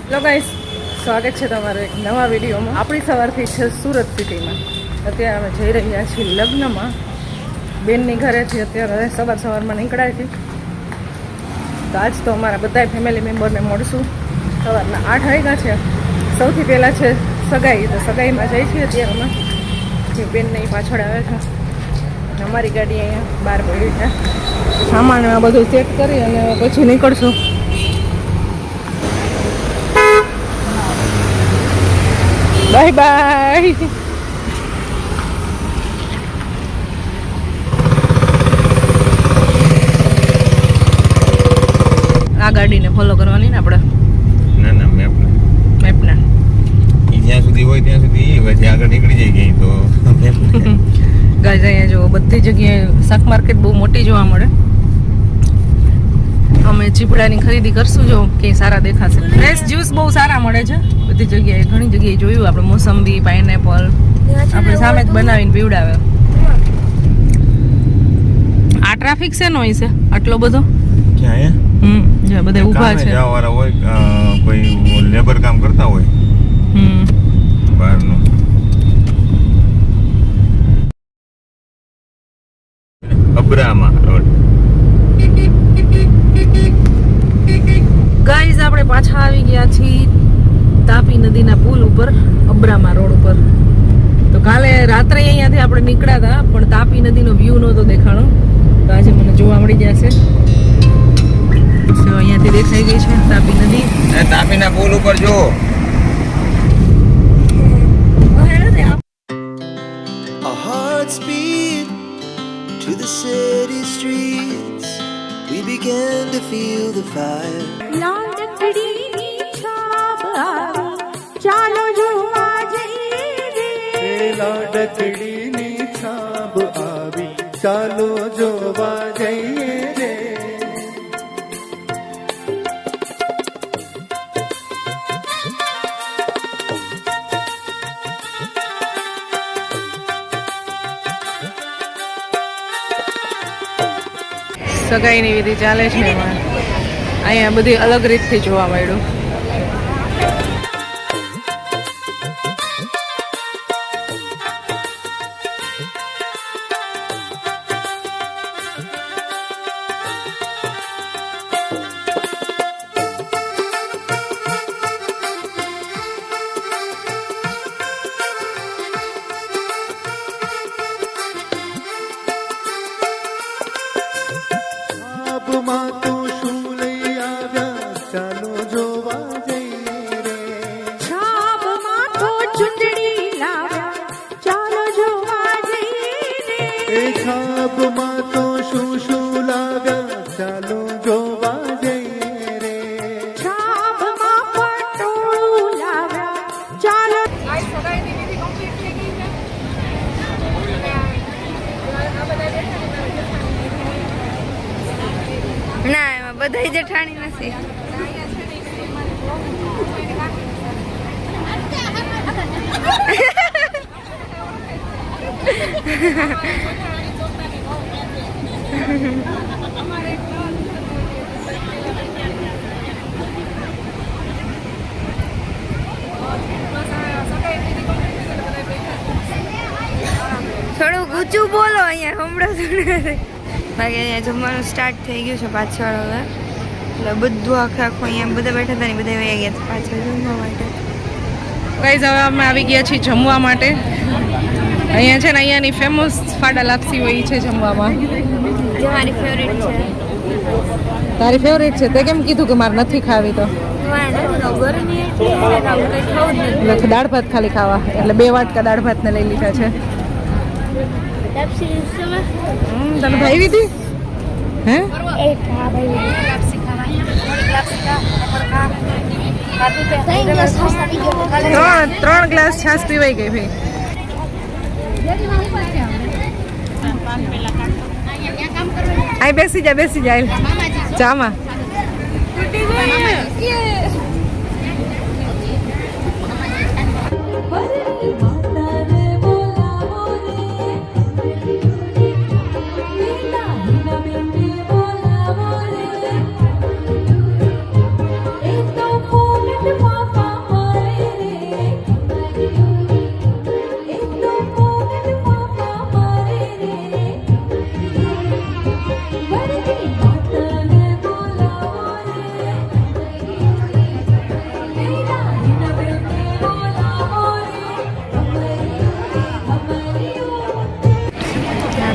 Hello guys, સ્વાગત છે તમારો એક નવા વિડીયોમાં. આપણી સવારથી છે સુરત સિટીમાં. અત્યારે અમે જઈ રહ્યા છીએ લગ્નમાં. બેનની ઘરેથી અત્યારે સવારમાં નીકળ્યા છીએ. તો આજ તો અમારા બધા ફેમિલી મેમ્બરને મળશું. સવારના 8 વાગ્યા છે. સૌથી પહેલાં છે સગાઈ. તો સગાઈમાં જઈ છીએ અત્યારે અમે. જે બેનને પાછળ આવે છે. અમારી ગાડી અહીંયા બહાર પડી છે. સામાન આ બધું ચેક કરી અને પછી નીકળશું. Bye bye. આ ગાડીને ફોલો કરવાની ને આપણે? ના મેપના જ્યાં સુધી હોય ત્યાં સુધી પછી આગળ નીકળી જાય ગઈ તો ગાઈઝ અહીંયા જો બધી જગ્યાએ શાક માર્કેટ બહુ મોટી જોવા મળે. અમે ચીપડાની ખરીદી કરશું જો કે સારા દેખાશે. ફ્રેશ જ્યુસ બહુ સારા મળે છે બધી જગ્યાએ. ઘણી જગ્યાએ જોયું આપણે મોસંબી, પાઇનેપલ આપણે સામે જ બનાવીને પીવડાવે. આ ટ્રાફિક શેનો હોય છે આટલો બધો? ક્યાં જે બધા ઊભા છે જવાવાળા હોય, કોઈ લેબર કામ કરતા હોય બહારનું. અબ્રામા રોડ. ગાઈઝ આપણે પાછા આવી ગયા છીએ તાપી નદીના પુલ ઉપર, અબ્રામા રોડ ઉપર. તો કાલે રાત્રે અહીંયાથી આપણે નીકળ્યા હતા પણ તાપી નદીનો વ્યૂ નહોતો દેખાણો. તો આજે મને જોવા મળી જશે. અહીંયાથી દેખાઈ ગઈ છે તાપી નદી. તાપીના પુલ ઉપર જો. Our hearts beat to the city streets. We began to feel the fire. લાડકડીની છાપ આવી ચાલો જોવા જઈએ રે. લાડકડીની છાપ આવી ચાલો જોવા જઈએ રે. સગાઈની વિધિ ચાલે છે એમાં. અહીંયા બધી અલગ રીતથી જોવા મળ્યું. છાપમાં તો શું લઈ આવ્યા ચાલો જોવા જઈએ રે. છાપમાં તો ચૂંટણી લાવ્યા ચાલો જોવા જઈએ રે. એ છાપમાં તો શું લાવ્યા ચાલો જોવા જઈએ રે. છાપમાં પટોળું લાવ્યા ચાલો. સગાઈની વિધિ કમ્પ્લીટ થઈ ગઈ છે. ના એમાં બધા જેઠાણી નથી. થોડુંક ઊંચું બોલો, અહીંયા સંભળાતું નથી. બાકી અહીંયા જમવાનું સ્ટાર્ટ થઈ ગયું છે પાછળ હવે. એટલે બધું આખું અહીંયા બધા બેઠા હતા ને બધા વયા ગયા હતા પાછળ જમવા માટે. ગાઈઝ હવે અમે આવી ગયા છીએ જમવા માટે. અહીંયા છે ને અહીંયાની ફેમસ ફાડા લાપસી હોય છે જમવામાં. જે મારી ફેવરેટ છે. તારી ફેવરેટ છે? તે કેમ કીધું કે મારે નથી ખાવી? તો ગરમી એટલી છે ને આવું કંઈ ખાવું જ નથી. એટલે દાળ ભાત ખાલી ખાવા, એટલે 2 વાટકા દાળ ભાતને લઈ લીધા છે. તને ભાવી હતી? હે? ત્રણ ગ્લાસ છાશ પીવાઈ ગઈ ભાઈ. આ બેસી જા ચામાં. બોલાવો રે.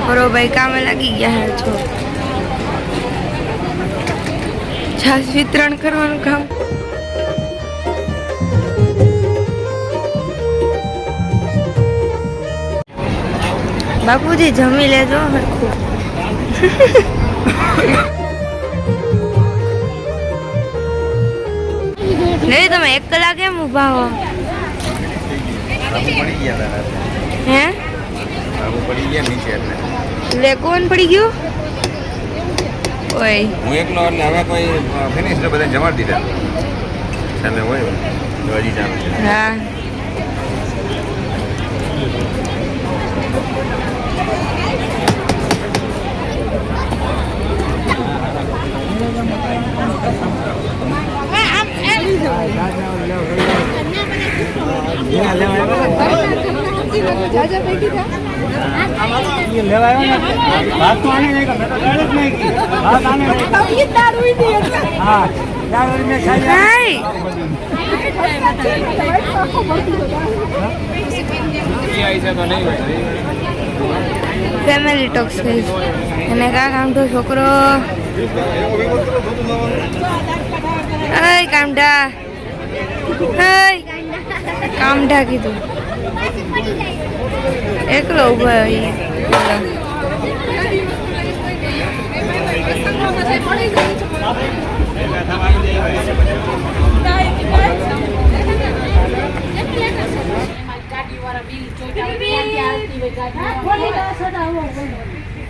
હરોભાઈ કામે લાગી ગયા હે છો છાસ વિતરણ કરવાનું કામ બાપુજી જમી લેજો હરખું નહીં તમે 1 કલાક કેમ ઊભા હો પડી ગયા હતા હે પડી ગયા નીચે એટલે લે કોણ પડી ગયું ઓય હું એકલો એટલે હવે કોઈ ફિનિશ બધા જમાડી દીધા સામે હોય તો હજી ચાલુ છે હા ફેમિલી ટોક્સ કહીશ અને કા કામઠો છોકરો કામઠા કામઠા કીધું એકલો ઉભો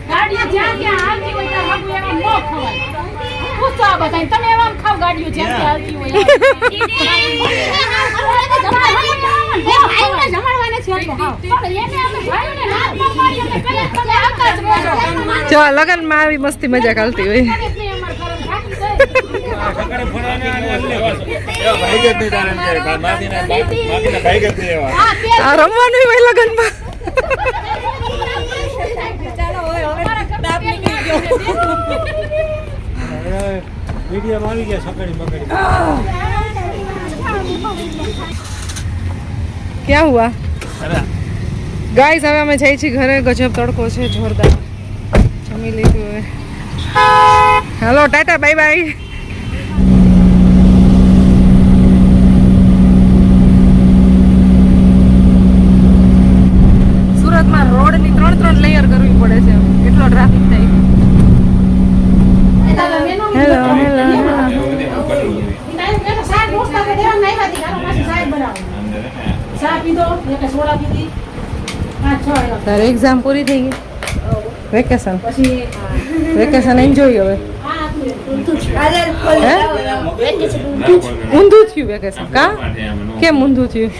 ગાડીઓ જ્યાં જ્યાં હાલતી હોય ત્યાં હાગું એમાં ન ખવાય. પૂછો આ બધાને, તમે એમાં ખાવ ગાડીઓ જ્યાં જ્યાં હાલતી હોય જો લગનમાં આવી મસ્તી મજા ચાલતી હોય આ રમવાનું હોય લગનમાં क्या हुआ गाइस હવે અમે જઈ છીએ ઘરે ગજબ તડકો છે જોરદાર જમી લીધું હવે હેલો ટાટા બાય બાય સુરતમાં રોડની 3 લેયર કરવી પડે છે એટલો ટ્રાફિક થાય હેલો હેલો તારે એક્ઝામ પૂરી થઈ ગઈ વેકેશન વેકેશન એન્જોય હવે ઊંધું થયું વેકેશન કા કેમ ઊંધું થયું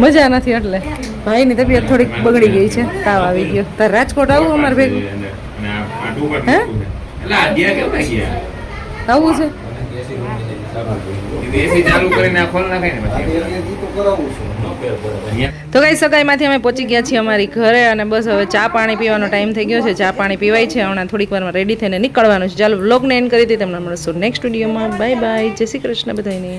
મજા નથી એટલે ભાઈની તબિયત થોડીક બગડી ગઈ છે તાવ આવી ગયો તારે રાજકોટ આવું અમારે ભેગું હે આવું છે તો કઈ સગાઈમાંથી અમે પહોંચી ગયા છીએ અમારી ઘરે અને બસ હવે ચા પાણી પીવાનો ટાઈમ થઈ ગયો છે ચા પાણી પીવાય છે હમણાં થોડીક વારમાં રેડી થઈને નીકળવાનું છે ચાલો વ્લોગને એન્ડ કરી દઈએ તમને મળશું નેક્સ્ટ વિડીયોમાં બાય બાય જય શ્રી કૃષ્ણ બધાને